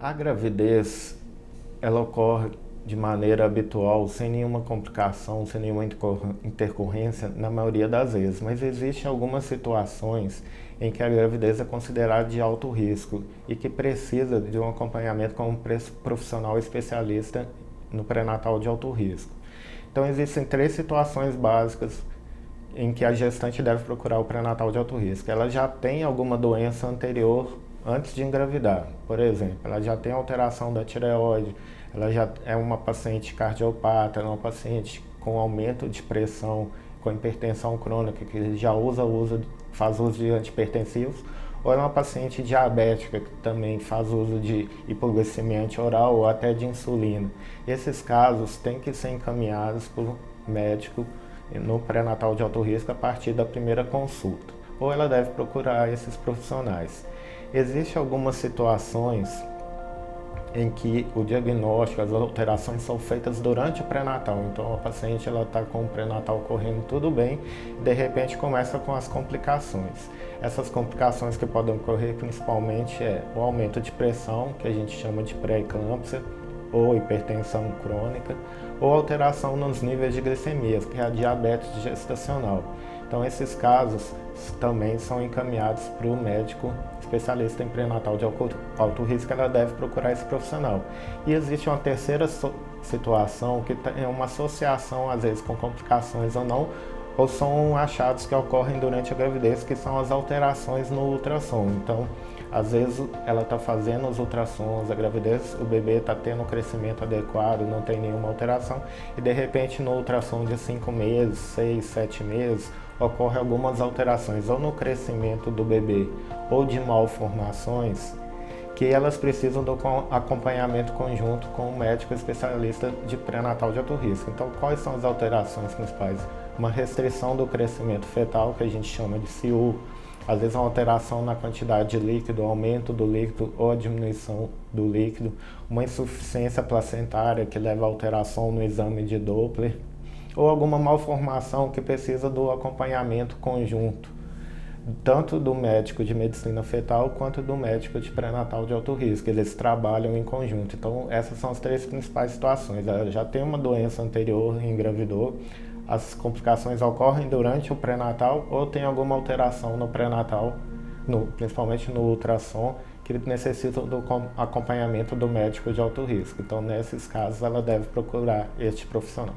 A gravidez, ela ocorre de maneira habitual, sem nenhuma complicação, sem nenhuma intercorrência, na maioria das vezes, mas existem algumas situações em que a gravidez é considerada de alto risco e que precisa de um acompanhamento com um profissional especialista no pré-natal de alto risco. Então existem três situações básicas em que a gestante deve procurar o pré-natal de alto risco. Ela já tem alguma doença anterior antes de engravidar, por exemplo, ela já tem alteração da tireoide, ela já é uma paciente cardiopata, é uma paciente com aumento de pressão, com hipertensão crônica, que já faz uso de antihipertensivos, ou é uma paciente diabética que também faz uso de hipoglicemia antioral ou até de insulina. Esses casos têm que ser encaminhados por um médico no pré-natal de alto risco a partir da primeira consulta, ou ela deve procurar esses profissionais. Existem algumas situações em que o diagnóstico, as alterações são feitas durante o pré-natal. Então a paciente está com o pré-natal correndo tudo bem e de repente começa com as complicações. Essas complicações que podem ocorrer principalmente é o aumento de pressão, que a gente chama de pré-eclâmpsia, ou hipertensão crônica, ou alteração nos níveis de glicemia, que é a diabetes gestacional. Então esses casos também são encaminhados para o médico especialista em pré-natal de alto risco, ela deve procurar esse profissional. E existe uma terceira situação que é uma associação às vezes com complicações ou não, ou são achados que ocorrem durante a gravidez, que são as alterações no ultrassom. Então, às vezes ela está fazendo os ultrassons da gravidez, o bebê está tendo um crescimento adequado, não tem nenhuma alteração, e de repente no ultrassom de 5 meses, 6, 7 meses, ocorre algumas alterações, ou no crescimento do bebê, ou de malformações, que elas precisam do acompanhamento conjunto com o médico especialista de pré-natal de alto risco. Então, quais são as alterações principais? Uma restrição do crescimento fetal, que a gente chama de CIU, às vezes uma alteração na quantidade de líquido, aumento do líquido ou a diminuição do líquido, uma insuficiência placentária que leva a alteração no exame de Doppler, ou alguma malformação que precisa do acompanhamento conjunto, tanto do médico de medicina fetal quanto do médico de pré-natal de alto risco. Eles trabalham em conjunto. Então essas são as três principais situações. Ela já tem uma doença anterior e engravidou, as complicações ocorrem durante o pré-natal ou tem alguma alteração no pré-natal, principalmente no ultrassom, que necessita do acompanhamento do médico de alto risco. Então nesses casos ela deve procurar este profissional.